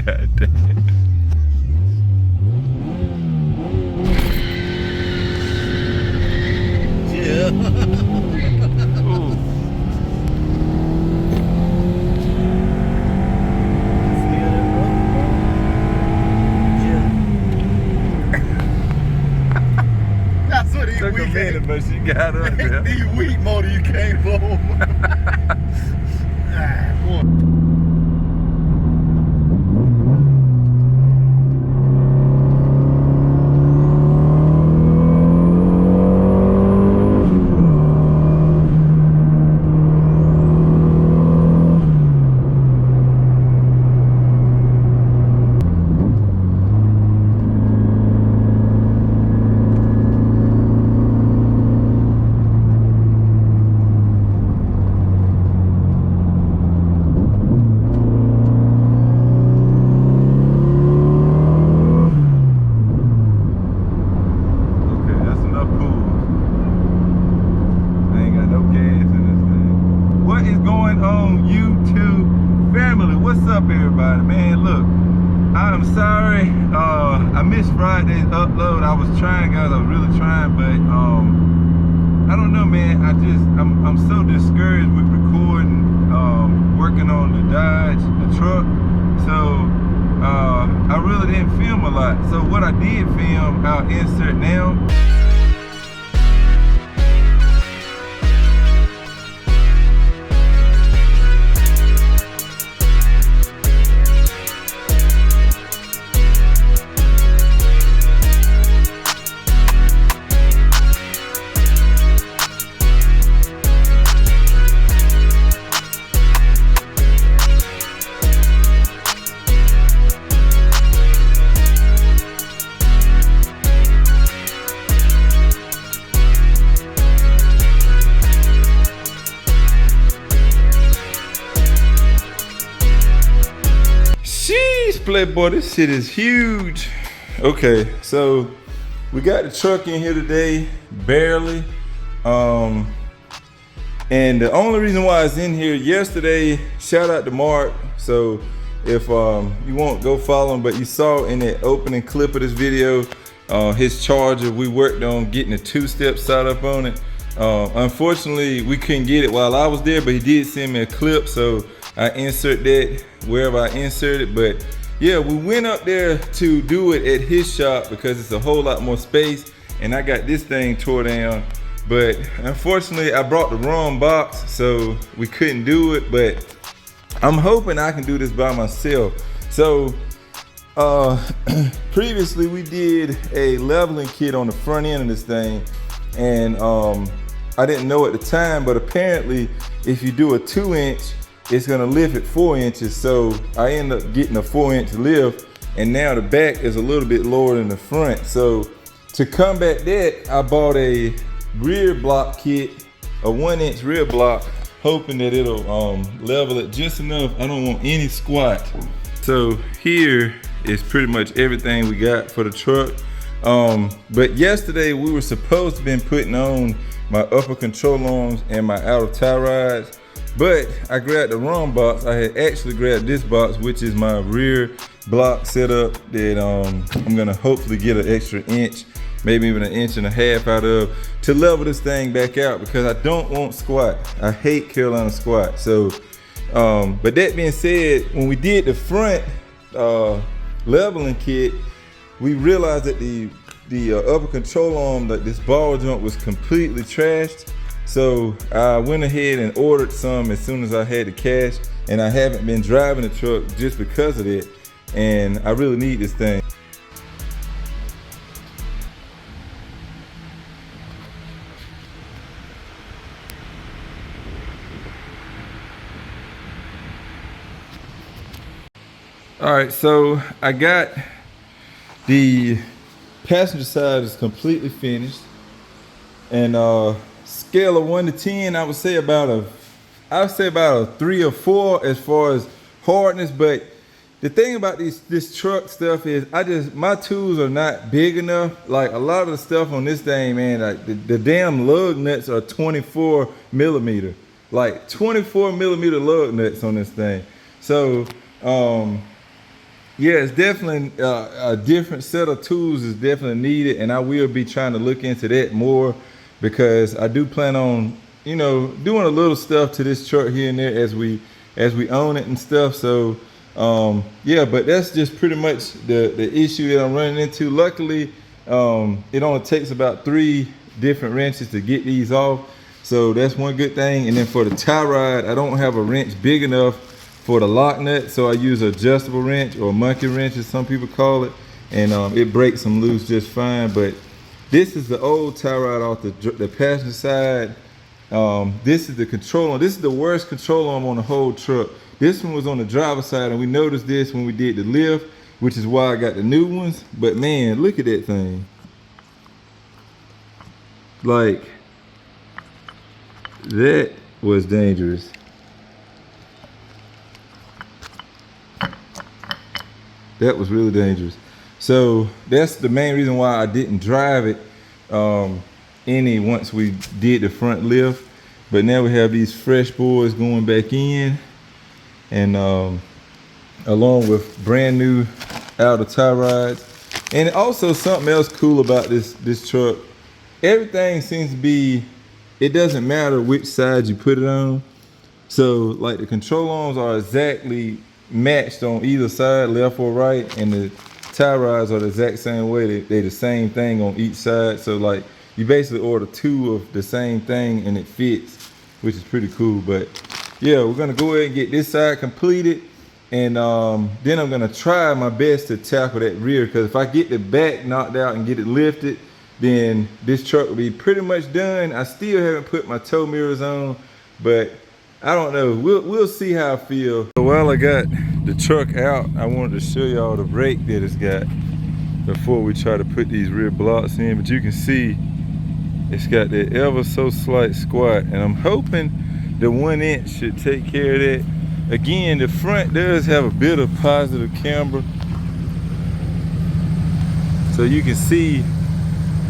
God damn. Ooh. That's what he Took a minute, but she got up there. These weak motor you can't blow. Boy. Everybody, man, look, I'm sorry I missed Friday's upload. I was trying, guys, I was really trying, but I don't know, man. I'm so discouraged with recording, working on the Dodge, the truck, so I really didn't film a lot. So what I did film, I'll insert now. Playboy, this shit is huge. Okay, so we got the truck in here today, barely. And the only reason why it's in here yesterday, shout out to Mark. So if you won't go follow him, but you saw in the opening clip of this video, his Charger, we worked on getting a two-step setup on it. Unfortunately, we couldn't get it while I was there, but he did send me a clip, so I insert that wherever I insert it. But yeah, we went up there to do it at his shop because it's a whole lot more space, and I got this thing tore down. But unfortunately, I brought the wrong box, so we couldn't do it, but I'm hoping I can do this by myself. So previously we did a leveling kit on the front end of this thing, and I didn't know at the time, but apparently if you do a 2-inch, it's gonna lift at 4 inches. So I end up getting a 4-inch lift, and now the back is a little bit lower than the front. So to combat that, I bought a rear block kit, a 1-inch rear block, hoping that it'll level it just enough. I don't want any squat. So here is pretty much everything we got for the truck. But yesterday we were supposed to have been putting on my upper control arms and my outer tie rods, but I grabbed the wrong box. I had actually grabbed this box, which is my rear block setup that I'm gonna hopefully get an extra inch, maybe even 1.5 inches out of, to level this thing back out, because I don't want squat. I hate Carolina squat. So, but that being said, when we did the front leveling kit, we realized that the upper control arm, that this ball joint was completely trashed. So I went ahead and ordered some as soon as I had the cash, and I haven't been driving the truck just because of it, and I really need this thing. All right, so I got the passenger side is completely finished, and scale of 1 to 10, I would say about a 3 or 4 as far as hardness. But the thing about this truck stuff is my tools are not big enough. Like a lot of the stuff on this thing, man, like the damn lug nuts are 24 millimeter, like 24 millimeter lug nuts on this thing. So Yeah, it's definitely a different set of tools is definitely needed, and I will be trying to look into that more because I do plan on, you know, doing a little stuff to this truck here and there as we own it and stuff. So yeah, but that's just pretty much the issue that I'm running into. Luckily, it only takes about 3 different wrenches to get these off, so that's one good thing. And then for the tie rod, I don't have a wrench big enough for the lock nut, so I use an adjustable wrench, or a monkey wrench as some people call it, and it breaks them loose just fine. But this is the old tie rod off the passenger side. This is the control arm. This is the worst control arm on the whole truck. This one was on the driver's side, and we noticed this when we did the lift, which is why I got the new ones. But man, look at that thing. Like, that was dangerous. That was really dangerous. So that's the main reason why I didn't drive it any once we did the front lift. But now we have these fresh boards going back in, and along with brand new outer tie rods. And also something else cool about this truck, everything seems to be, it doesn't matter which side you put it on. So like the control arms are exactly matched on either side, left or right, and the tie rods are the exact same way. They're the same thing on each side. So like you basically order 2 of the same thing and it fits, which is pretty cool. But yeah, we're gonna go ahead and get this side completed, and then I'm gonna try my best to tackle that rear, because if I get the back knocked out and get it lifted, then this truck will be pretty much done. I still haven't put my tow mirrors on, but I don't know. We'll see how I feel. So while I got the truck out, I wanted to show y'all the brake that it's got before we try to put these rear blocks in. But you can see it's got that ever so slight squat, and I'm hoping the 1 inch should take care of that. Again, the front does have a bit of positive camber, so you can see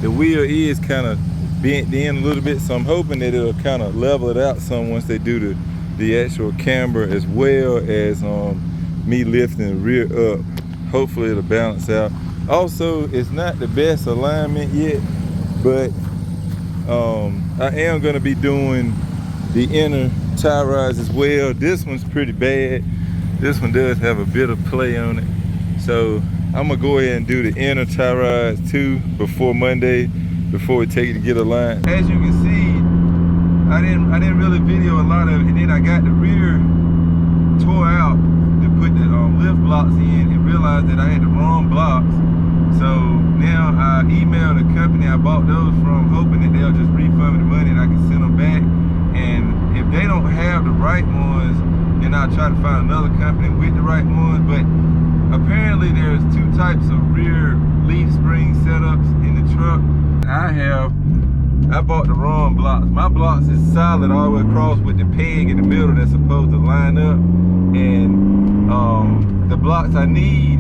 the wheel is kind of bent in a little bit, so I'm hoping that it'll kind of level it out some once they do the actual camber, as well as me lifting the rear up. Hopefully it'll balance out. Also, it's not the best alignment yet, but I am going to be doing the inner tie rods as well. This one's pretty bad. This one does have a bit of play on it, so I'm gonna go ahead and do the inner tie rods too before Monday, before we take it to get aligned. As you can see, I didn't really video a lot of it, and then I got the rear tore out to put the lift blocks in, and realized that I had the wrong blocks. So now I emailed the company I bought those from, hoping that they'll just refund me the money and I can send them back. And if they don't have the right ones, then I'll try to find another company with the right ones. But apparently there's 2 types of rear leaf spring setups in the truck. I bought the wrong blocks. My blocks is solid all the way across with the peg in the middle that's supposed to line up. And the blocks I need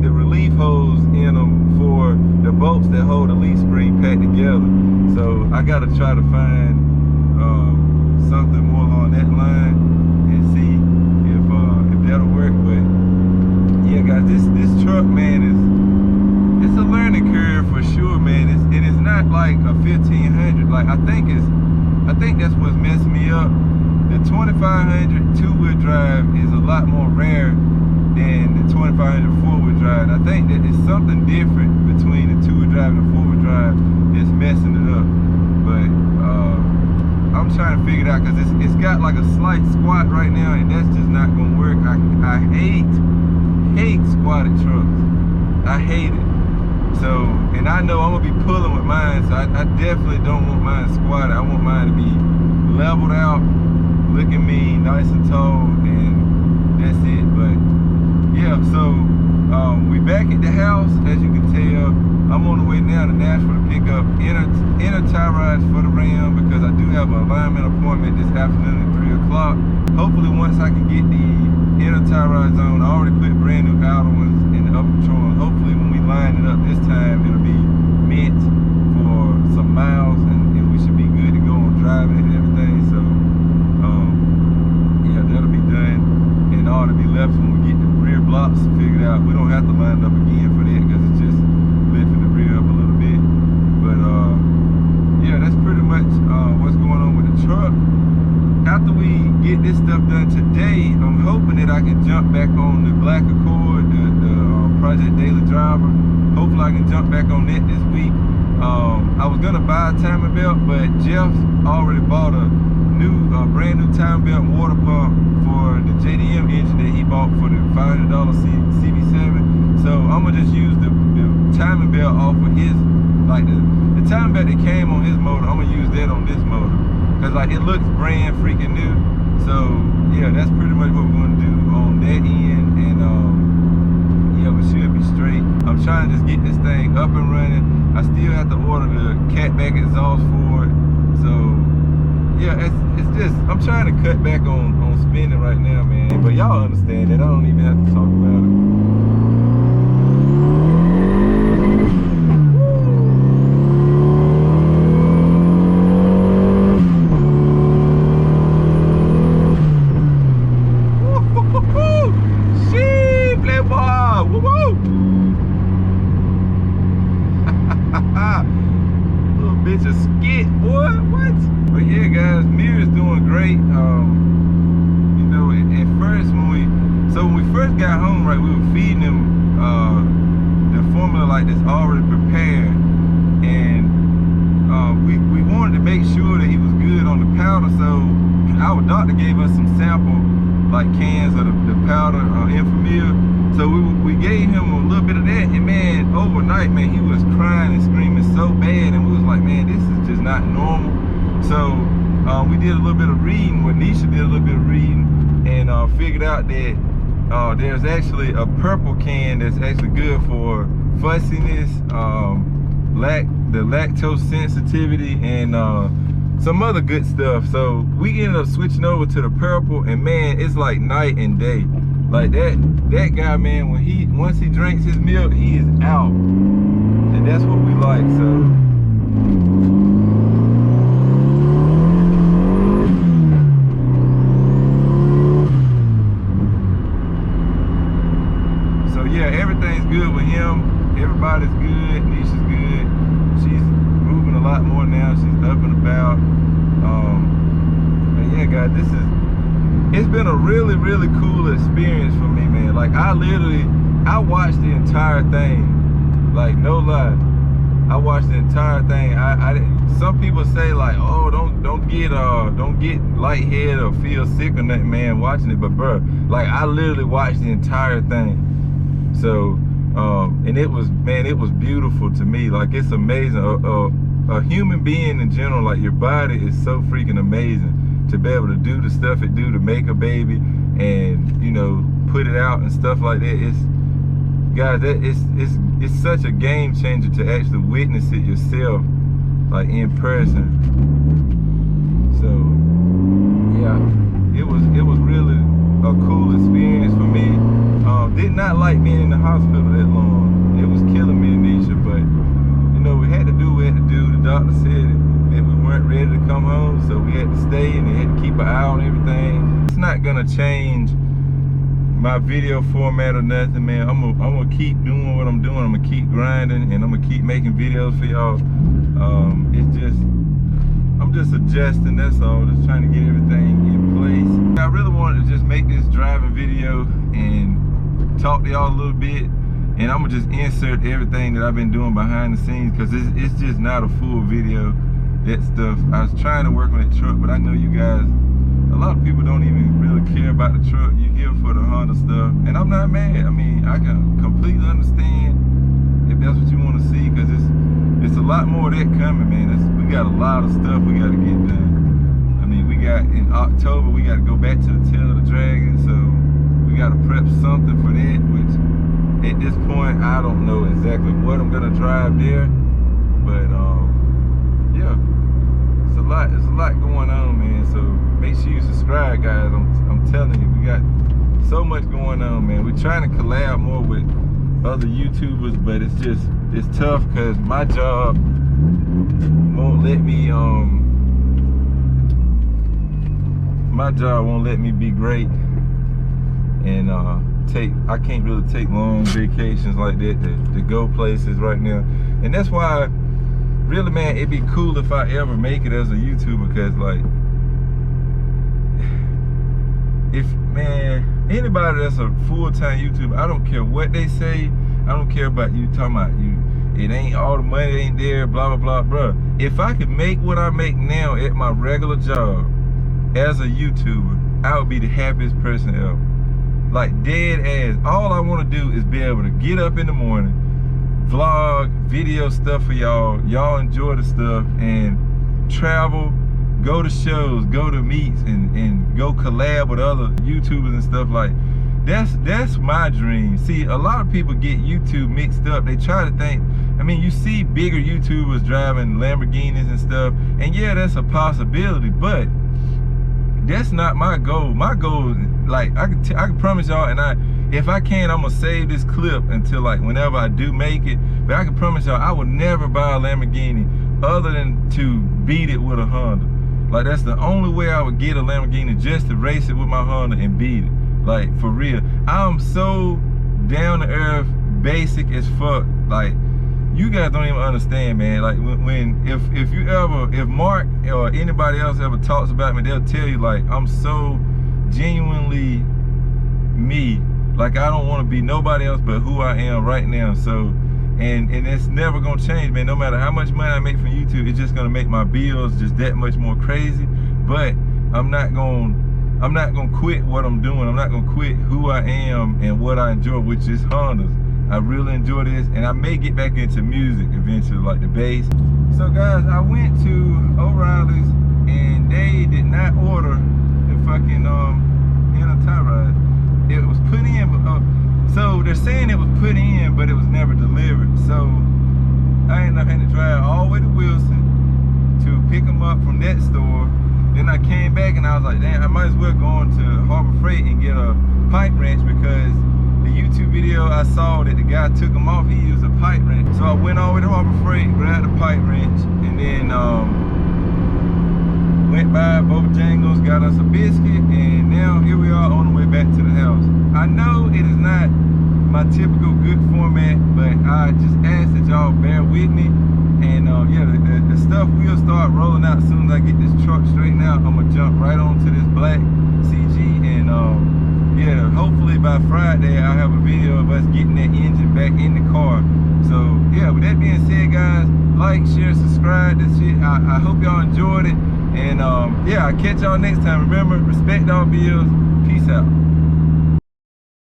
the relief hose in them for the bolts that hold the leaf spring packed together. So I gotta try to find something more along that line and see if that'll work. But yeah, guys, this truck, man, it's a learning curve for sure, man. It's not like a 1500. Like I think that's what's messing me up. The 2500 2-wheel drive is a lot more rare than the 2500 4-wheel drive. And I think that it's something different between the 2-wheel drive and the 4-wheel drive that's messing it up. But I'm trying to figure it out, because it's got like a slight squat right now, and that's just not gonna work. I hate squatted trucks. I hate it. So, and I know I'm gonna be pulling with mine, so I definitely don't want mine squatted. I want mine to be leveled out, looking mean, nice and tall, and that's it. But yeah, so we back at the house. As you can tell, I'm on the way now to Nashville to pick up inner tie rods for the Ram, because I do have an alignment appointment this afternoon at 3 o'clock. Hopefully once I can get the inner tie rods on, I already put brand new outer ones in the upper control. Hopefully when we line it up this time, it'll be meant for some miles, and we should be good to go on driving and everything. So yeah, that'll be done, and all to be left when we get the rear block blocks figured out. We don't have to line it up again for that because it's just lifting the rear up a little bit. But yeah, that's pretty much what's going on with the truck. After we get this stuff done today, I'm hoping that I can jump back on the Black Accord, the Project Daily Driver. Hopefully I can jump back on that this week. I was gonna buy a timing belt, but Jeff already bought a brand new timing belt and water pump for the JDM engine that he bought for the $500 CB7. So I'm gonna just use the timing belt off of his, like the timing belt that came on his motor. I'm gonna use that on this motor, cause like it looks brand freaking new. So yeah, that's pretty much what we're gonna do on that end, and yeah, we should be straight. I'm trying to just get this thing up and running. I still have to order the catback exhaust for it. So yeah, it's just, I'm trying to cut back on spending right now, man. But y'all understand that. I don't even have to talk about it. That there's actually a purple can that's actually good for fussiness, the lactose sensitivity, and some other good stuff. So we ended up switching over to the purple, and man, it's like night and day. Like that guy, man, once he drinks his milk, he is out, and that's what we like. Good with him. Everybody's good. Nisha's good. She's moving a lot more now. She's up and about. And yeah, guys, it's been a really, really cool experience for me, man. Like I watched the entire thing. Like no lie, I watched the entire thing. Some people say like, oh, don't get lightheaded or feel sick or nothing, man, watching it. But bro, like I literally watched the entire thing. So. And it was beautiful to me. Like it's amazing. A human being in general, like your body is so freaking amazing to be able to do the stuff it do to make a baby, and you know, put it out and stuff like that. It's such a game changer to actually witness it yourself, like in person. So yeah, it was really a cool experience for me. Did not like being in the hospital that long. It was killing me and Nisha, but you know, we had to do what we had to do. The doctor said that we weren't ready to come home, so we had to stay, and they had to keep an eye on everything. It's not gonna change my video format or nothing, man. I'm gonna keep doing what I'm doing. I'm gonna keep grinding, and I'm gonna keep making videos for y'all. I'm just adjusting, that's all. Just trying to get everything in place. I really wanted to just make this driving video and talk to y'all a little bit, and I'm gonna just insert everything that I've been doing behind the scenes, because it's just not a full video. That stuff, I was trying to work on that truck, but I know you guys, a lot of people don't even really care about the truck. You're here for the Honda stuff, and I'm not mad. I mean, I can completely understand if that's what you want to see, because it's a lot more of that coming, man. We got a lot of stuff we got to get done. I mean, we got in October, we got to go back to the Tail of the Dragon, so we got to prep something for that, which at this point, I don't know exactly what I'm gonna drive there, but yeah, it's a lot going on, man. So make sure you subscribe, guys. I'm telling you, we got so much going on, man. We're trying to collab more with other YouTubers, but it's tough because my job won't let me be great, and I can't really take long vacations like that to go places right now. And that's why, really, man, it'd be cool if I ever make it as a YouTuber, because like, if, man, anybody that's a full-time YouTuber, I don't care what they say. I don't care about you talking about it ain't all the money ain't there, blah, blah, blah, bruh. If I could make what I make now at my regular job as a YouTuber, I would be the happiest person ever. Like, dead ass. All I want to do is be able to get up in the morning, vlog, video stuff for y'all. Y'all enjoy the stuff, and travel, go to shows, go to meets, and go collab with other YouTubers and stuff. Like, that's my dream. See, a lot of people get YouTube mixed up. They try to think, I mean, you see bigger YouTubers driving Lamborghinis and stuff, and yeah, that's a possibility, but that's not my goal. My goal, like, I can promise y'all, and if I can, I'm gonna save this clip until like whenever I do make it. But I can promise y'all, I would never buy a Lamborghini other than to beat it with a Honda. Like, that's the only way I would get a Lamborghini, just to race it with my Honda and beat it. Like, for real. I'm so down to earth, basic as fuck. Like, you guys don't even understand, man. Like, if Mark or anybody else ever talks about me, they'll tell you, like, I'm so genuinely me. Like, I don't want to be nobody else but who I am right now. So, and it's never gonna change, man. No matter how much money I make from YouTube, it's just gonna make my bills just that much more crazy. But I'm not gonna quit what I'm doing. I'm not gonna quit who I am and what I enjoy, which is Hondas. I really enjoy this, and I may get back into music eventually, like the bass. So guys, I went to O'Reilly's, and they did not order the fucking inner tie rod. It was put in, so they're saying it was put in, but it was never delivered. So I ended up having to drive all the way to Wilson to pick them up from that store. Then I came back and I was like, damn, I might as well go on to Harbor Freight and get a pipe wrench, because the YouTube video I saw that the guy took them off, he used a pipe wrench. So I went all the way to Harbor Freight, grabbed the pipe wrench, and then went by Bojangles, got us a biscuit, and now here we are on the way back to the house. I know it is not my typical good format, but I just ask that y'all bear with me. And yeah, the stuff will start rolling out as soon as I get this truck straightened out. I'm gonna jump right onto this black CG, and yeah, hopefully by Friday I'll have a video of us getting that engine back in the car. So yeah, with that being said, guys, like, share, subscribe. This shit, I hope y'all enjoyed it, and yeah, I'll catch y'all next time. Remember, respect all bills. Peace out.